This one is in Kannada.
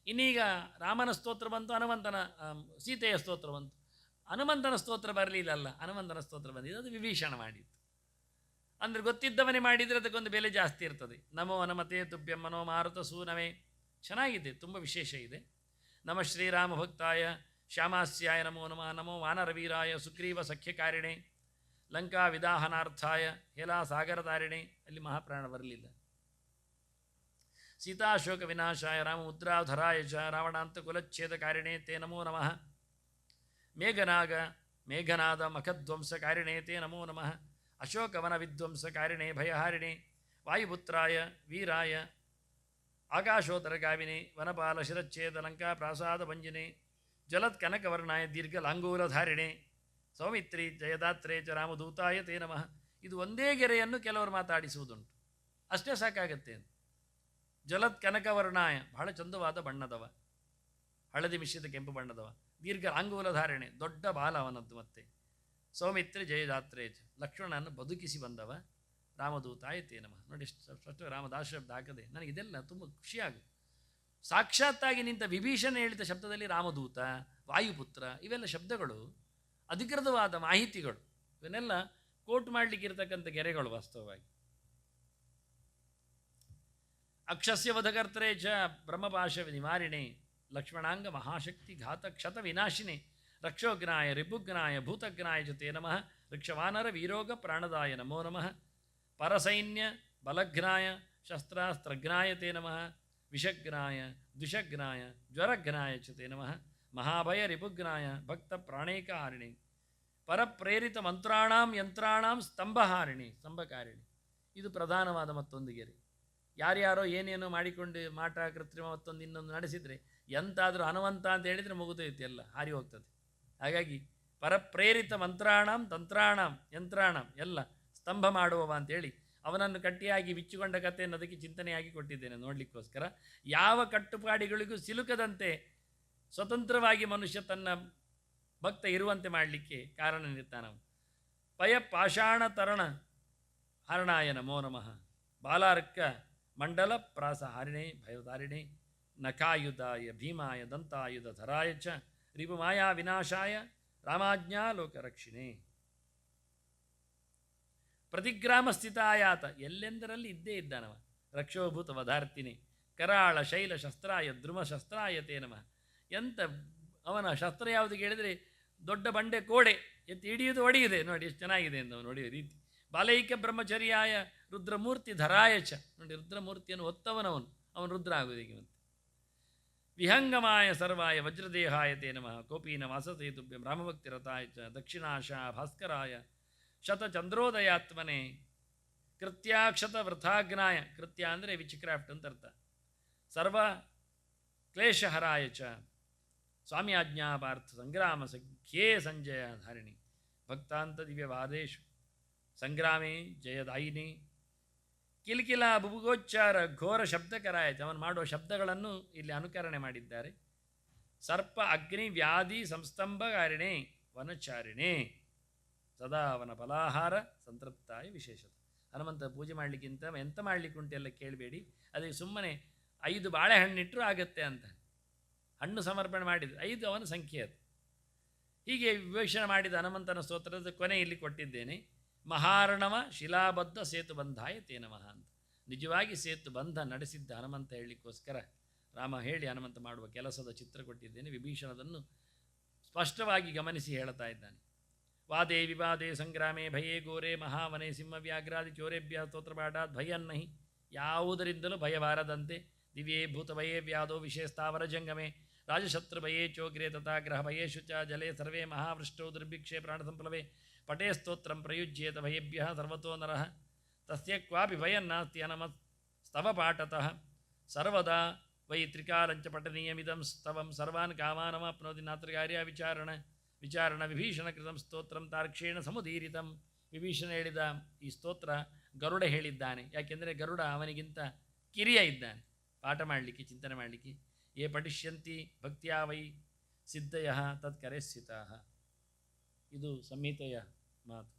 ಇನ್ನೀಗ ರಾಮನ ಸ್ತೋತ್ರ ಬಂತು, ಹನುಮಂತನ ಸೀತೆಯ ಸ್ತೋತ್ರ ಬಂತು. ಹನುಮಂತನ ಸ್ತೋತ್ರ ಬರಲಿಲ್ಲಲ್ಲ, ಹನುಮಂತನ ಸ್ತೋತ್ರ ಬಂದಿದ್ದು ಅದು ವಿಭೀಷಣ ಮಾಡಿದ್ದು. ಅಂದರೆ ಗೊತ್ತಿದ್ದವನೇ ಮಾಡಿದರೆ ಅದಕ್ಕೊಂದು ಬೆಲೆ ಜಾಸ್ತಿ ಇರ್ತದೆ. ನಮೋ ಹನುಮತೆ ತುಭ್ಯಂ ಮನೋ ಮಾರುತ ಸೂನವೇ, ಚೆನ್ನಾಗಿದೆ, ತುಂಬ ವಿಶೇಷ ಇದೆ. ನಮ ಶ್ರೀರಾಮ ಭಕ್ತಾಯ ಶ್ಯಾಮಾಸ್ಯಾಯ ನಮೋ ನಮಃ. ನಮೋ ವಾನರವೀರಾಯ ಸುಗ್ರೀವ ಸಖ್ಯಕಾರಿಣೆ ಲಂಕಾ ವಿದಾಹನಾರ್ಥಾಯ ಹೇಲಾ ಸಾಗರತಾರಿಣೆ. ಅಲ್ಲಿ ಮಹಾಪ್ರಾಣ ಬರಲಿಲ್ಲ. ಸೀತಾಶೋಕ ವಿನಾಶಾಯ ರಾಮ ಮುದ್ರಾಧರಾಯ ಚ ರಾವಣಾಂತ ಕುಲಚ್ಛೇದಕಾರಿಣೆ ತೇ ನಮೋ ನಮಃ. ಮೇಘನಾದ ಮಖಧ್ವಂಸಕಾರಿಣೆ ತೇ ನಮೋ ನಮಃ. ಅಶೋಕವನ ವಿಧ್ವಂಸಕಾರಿಣೆ ಭಯಹಾರಿಣೆ ವಾಯುಪುತ್ರಾಯ ವೀರಾಯ ಆಕಾಶೋತ್ತರಗಾಮಿನಿ ವನಪಾಲ ಶಿರಚ್ಛೇದ ಲಂಕಾ ಪ್ರಾಸಾದ ಭಂಜಿನೆ ಜಲತ್ ಕನಕವರ್ಣಾಯ ದೀರ್ಘ ಲಾಂಗೂಲಧಾರಿಣೆ ಸೌಮಿತ್ರಿ ಜಯದಾತ್ರೇ ಚ ರಾಮದೂತಾಯ ತೇ ನಮಃ. ಇದು ಒಂದೇ ಗೆರೆಯನ್ನು ಕೆಲವರು ಮಾತಾಡಿಸುವುದುಂಟು, ಅಷ್ಟೇ ಸಾಕಾಗತ್ತೆ. ಜಲತ್ ಕನಕವರ್ಣಾಯ, ಬಹಳ ಚಂದವಾದ ಬಣ್ಣದವ, ಹಳದಿ ಮಿಶ್ರಿತ ಕೆಂಪು ಬಣ್ಣದವ. ದೀರ್ಘ ಲಾಂಗೂಲಧಾರಣೆ, ದೊಡ್ಡ ಬಾಲ ಅವನದ್ದು. ಮತ್ತೆ ಸೌಮಿತ್ರಿ ಜಯದಾತ್ರೇ ಚ, ಲಕ್ಷ್ಮಣನನ್ನು ಬದುಕಿಸಿ ಬಂದವ. ರಾಮದೂತಾಯ ತೇ ನಮಃ. ನೋಡಿ, ಫಸ್ಟ್ ರಾಮದಾಸ ಶಬ್ದ ಹಾಕದೆ ನನಗಿದೆಲ್ಲ ತುಂಬ ಖುಷಿಯಾಗುತ್ತೆ. ಸಾಕ್ಷಾತ್ತಾಗಿ ನಿಂತ ವಿಭೀಷಣ ಹೇಳಿದ ಶಬ್ದದಲ್ಲಿ ರಾಮದೂತ, ವಾಯುಪುತ್ರ ಇವೆಲ್ಲ ಶಬ್ದಗಳು ಅಧಿಕೃತವಾದ ಮಾಹಿತಿಗಳು. ಇವನ್ನೆಲ್ಲ ಕೋಟ್ ಮಾಡಲಿಕ್ಕಿರ್ತಕ್ಕಂಥ ಗೆರೆಗಳು ವಾಸ್ತವವಾಗಿ. ಅಕ್ಷಸ್ಯ ವಧಕರ್ತರೇ ಚ ಬ್ರಹ್ಮಪಾಶ ನಿವಾರಿಣೆ ಲಕ್ಷ್ಮಣಾಂಗ ಮಹಾಶಕ್ತಿ ಘಾತ ಕ್ಷತ ವಿನಾಶಿನೆ ರಕ್ಷೋಗ್ನಾಯ ರಿಪುಗ್ನಾಯ ಭೂತಗ್ನಾಯ ಚ ತೇ ನಮಃ. ವೃಕ್ಷವಾನರ ವೀರೋಗ ಪ್ರಾಣದಾಯ ನಮೋ ನಮಃ. ಪರಸೈನ್ಯ ಬಲಘ್ನಾಯ ಶಸ್ತ್ರಾಸ್ತ್ರಘ್ನಾಯ ತೇ ನಮಃ. ವಿಷಗ್ನಾಯ ದ್ವಿಷಗ್ನಾಯ ಜ್ವರಘ್ನಾಯ ಚ ತೇ ನಮಃ. ಮಹಾಭಯ ರಿಪುಗ್ನಾಯ ಭಕ್ತ ಪ್ರಾಣೇಕಹಾರಿಣಿ ಪರಪ್ರೇರಿತ ಮಂತ್ರಾಣಾಂ ಯಂತ್ರಾಣಾಂ ಸ್ತಂಭಹಾರಿಣಿ ಸ್ತಂಭಕಾರಿಣಿ. ಇದು ಪ್ರಧಾನವಾದ ಮತ್ತೊಂದು ಗೆರೆ. ಯಾರ್ಯಾರೋ ಏನೇನೋ ಮಾಡಿಕೊಂಡು ಮಾಟ ಕೃತ್ರಿಮ ಮತ್ತೊಂದು ಇನ್ನೊಂದು ನಡೆಸಿದರೆ ಎಂತಾದರೂ ಹನುಮಂತ ಅಂತ ಹೇಳಿದರೆ ಮುಗಿದೋಯ್ತು, ಎಲ್ಲ ಹಾರಿ ಹೋಗ್ತದೆ. ಹಾಗಾಗಿ ಪರಪ್ರೇರಿತ ಮಂತ್ರಾಣಾಂ ತಂತ್ರಾಣಾಂ ಯಂತ್ರಾಣಾಂ ಎಲ್ಲ ಸ್ತಂಭ ಮಾಡುವವ ಅಂತೇಳಿ ಅವನನ್ನು ಕಟ್ಟಿಯಾಗಿ ಬಿಚ್ಚಿಕೊಂಡ ಕಥೆಯನ್ನು ಅದಕ್ಕೆ ಚಿಂತನೆಯಾಗಿ ಕೊಟ್ಟಿದ್ದೇನೆ ನೋಡಲಿಕ್ಕೋಸ್ಕರ. ಯಾವ ಕಟ್ಟುಪಾಡಿಗಳಿಗೂ ಸಿಲುಕದಂತೆ ಸ್ವತಂತ್ರವಾಗಿ ಮನುಷ್ಯ ತನ್ನ ಭಕ್ತ ಇರುವಂತೆ ಮಾಡಲಿಕ್ಕೆ ಕಾರಣ ನಿರ್ತಾನವು. ಪಯ ಪಾಷಾಣ ತರಣ ಹರಣಾಯ ನಮೋ ನಮಃ. ಬಾಲಾರ್ಕ ಮಂಡಲ ಪ್ರಾಸ ಹಾರಿಣೆ ಭಯಧಾರಿಣೆ ನಖಾಯುಧಾಯ ಭೀಮಾಯ ದಂತಾಯುಧ ಧರಾಯ ಚ ರಿಪುಮಾಯಾ ವಿನಾಶಾಯ ರಾಮಾಜ್ಞಾ ಲೋಕರಕ್ಷಿಣೆ. ಪ್ರತಿಗ್ರಾಮ ಸ್ಥಿತಾಯಾತ, ಎಲ್ಲೆಂದರಲ್ಲಿ ಇದ್ದೇ ಇದ್ದಾನವ. ರಕ್ಷೋಭೂತ ವಧಾರ್ತಿನಿ ಕರಾಳ ಶೈಲ ಶಸ್ತ್ರಾಯ ದ್ರುಮ ಶಸ್ತ್ರಾಯ ತೇ ನಮಃ. ಎಂಥ ಅವನ ಶಸ್ತ್ರ ಯಾವುದು ಕೇಳಿದರೆ ದೊಡ್ಡ ಬಂಡೆ ಕೋಡೆ ಎತ್ತಿ ಹಿಡಿಯುವುದು ಹೊಡೆಯುದೆ. ನೋಡಿ ಎಷ್ಟು ಚೆನ್ನಾಗಿದೆ ಅಂತ ಅವನು ಹೊಡೆಯುವ ರೀತಿ. ಬಾಲೈಕ ಬ್ರಹ್ಮಚರ್ಯಾಯ ರುದ್ರಮೂರ್ತಿ ಧರಾಯ ಚ, ನೋಡಿ ರುದ್ರಮೂರ್ತಿಯನ್ನು ಹೊತ್ತವನವನು, ಅವನು ರುದ್ರ ಆಗುವುದಕ್ಕೆ. ಮತ್ತೆ ವಿಹಂಗಮಾಯ ಸರ್ವಾಯ ವಜ್ರದೇಹಾಯ ತೇ ನಮಃ. ಕೋಪೀನ ವಾಸತೆ ತುಭ್ಯಂ ರಾಮಭಕ್ತಿ ರಥಾಯ ಚ ದಕ್ಷಿಣಾಶ ಭಾಸ್ಕರಾಯ ಶತಚಂದ್ರೋದಯಾತ್ಮನೆ ಕೃತ್ಯಾಕ್ಷತ ವೃಥಾಗ್ನಾಯ. ಕೃತ್ಯ ಅಂದರೆ ವಿಚ್ಕ್ರಾಫ್ಟ್ ಅಂತ ಅರ್ಥ. ಸರ್ವ ಕ್ಲೇಶಹರಾಯ ಚ ಸ್ವಾಮಿ ಆಜ್ಞಾಪಾರ್ಥ ಸಂಗ್ರಾಮ ಸಖ್ಯೇ ಸಂಜಯ ಧಾರಿಣಿ ಭಕ್ತಾಂತ ದಿವ್ಯವಾದೇಶು ಸಂಗ್ರಾಮೇ ಜಯದಾಯಿನಿ ಕಿಲ್ಕಿಲ ಬುಬುಗೋಚ್ಚಾರ ಘೋರ ಶಬ್ದಕರಾಯ ಚ. ಅವನು ಮಾಡುವ ಶಬ್ದಗಳನ್ನು ಇಲ್ಲಿ ಅನುಕರಣೆ ಮಾಡಿದ್ದಾರೆ. ಸರ್ಪ ಅಗ್ನಿ ವ್ಯಾಧಿ ಸಂಸ್ತಂಭಕಾರಿಣೆ ವನಚಾರಿಣೆ ಸದಾ ಅವನ ಫಲಾಹಾರ ಸಂತೃಪ್ತಾಯ ವಿಶೇಷತೆ. ಹನುಮಂತ ಪೂಜೆ ಮಾಡಲಿಕ್ಕಿಂತ ಎಂತ ಮಾಡಲಿಕ್ಕೆ ಉಂಟೆಲ್ಲ ಕೇಳಬೇಡಿ. ಅದಕ್ಕೆ ಸುಮ್ಮನೆ 5 ಬಾಳೆಹಣ್ಣಿಟ್ಟರು ಆಗತ್ತೆ ಅಂತ. ಹಣ್ಣು ಸಮರ್ಪಣೆ ಮಾಡಿದರೆ 5 ಅವನ ಸಂಖ್ಯೆ ಅದು. ಹೀಗೆ ವಿವೇಚನೆ ಮಾಡಿದ ಹನುಮಂತನ ಸ್ತೋತ್ರದ ಕೊನೆ ಇಲ್ಲಿ ಕೊಟ್ಟಿದ್ದೇನೆ. ಮಹಾರ್ಣವ ಶಿಲಾಬದ್ಧ ಸೇತುಬಂಧಾಯ ತೇ ನಮಃ ಅಂತ. ನಿಜವಾಗಿ ಸೇತುಬಂಧ ನಡೆಸಿದ್ದ ಹನುಮಂತ ಹೇಳಲಿಕ್ಕೋಸ್ಕರ ರಾಮ ಹೇಳಿ ಹನುಮಂತ ಮಾಡುವ ಕೆಲಸದ ಚಿತ್ರ ಕೊಟ್ಟಿದ್ದೇನೆ. ವಿಭೀಷಣದನ್ನು ಸ್ಪಷ್ಟವಾಗಿ ಗಮನಿಸಿ ಹೇಳ್ತಾ ಇದ್ದಾನೆ. ವಾದೇ ವಿವಾದೇ ಸಂಗ್ರಾಮೇ ಭಯೇ ಘೋರೆ ಮಹಾವನೆ ಸಿಂಹವ್ಯಾಘ್ರಾದಿ ಚೋರೇಭ್ಯ ಸ್ತೋತ್ರಪಾಠಾತ್ ಭಯನ್ನಹಿ. ಯಾವುದರಿಂದಲೂ ಭಯಬಾರದಂತೆ. ದಿವ್ಯೇ ಭೂತಭಯೇ ವ್ಯಾಧೋ ವಿಷೇಸ್ತಾವರ ಜಂಗಮೆ ರಾಜಶತ್ರುಭಯೇ ಚೋಗ್ರೆ ತಥಾ ಗ್ರಹ ಭಯೇಶು ಚ ಜಲೆ ಸರ್ವೇ ಮಹಾವೃಷ್ಟೋ ದುರ್ಭಿಕ್ಷೆ ಪ್ರಾಣಸಂಪ್ಲವೆ ಪಟೇ ಸ್ತೋತ್ರಂ ಪ್ರಯುಜ್ಯೇತ ಭಯೇಭ್ಯ ಸರ್ವತೋ ನರಃ ತಸ್ಯ ಕ್ವಾಪಿ ಭಯನ್ನಾಸ್ತಿ ಸ್ತವ ಪಾಠತಃ ಸರ್ವದಾ ವೈ ತ್ರಿಕಾಲಂಚ ಪಠನೀಯಮಿದಂ ಸ್ತವಂ ಸರ್ವಾನ್ ಕಾಮಾನಮಾಪ್ನೋತಿ ನಾತ್ರಕಾರ್ಯ ವಿಚಾರಣ ವಿಭೀಷಣ ಕೃತಂ ಸ್ತೋತ್ರಂ ತಾರ್ಕ್ಷೇಣ ಸಮುದೀರಿತಂ. ವಿಭೀಷಣ ಹೇಳಿದ ಈ ಸ್ತೋತ್ರ ಗರುಡ ಹೇಳಿದ್ದಾನೆ. ಯಾಕೆಂದರೆ ಗರುಡ ಅವನಿಗಿಂತ ಕಿರಿಯ ಇದ್ದಾನೆ ಪಾಠ ಮಾಡಲಿಕ್ಕೆ, ಚಿಂತನೆ ಮಾಡಲಿಕ್ಕೆ. ಯೇ ಪಠಿಷ್ಯಂತಿ ಭಕ್ತಿಯಾ ವೈ ಸಿದ್ಧಯ ತತ್ಕರೆ ಸ್ಥಿತಾ. ಇದು ಸಂಹಿತೆಯ ಮಾತು.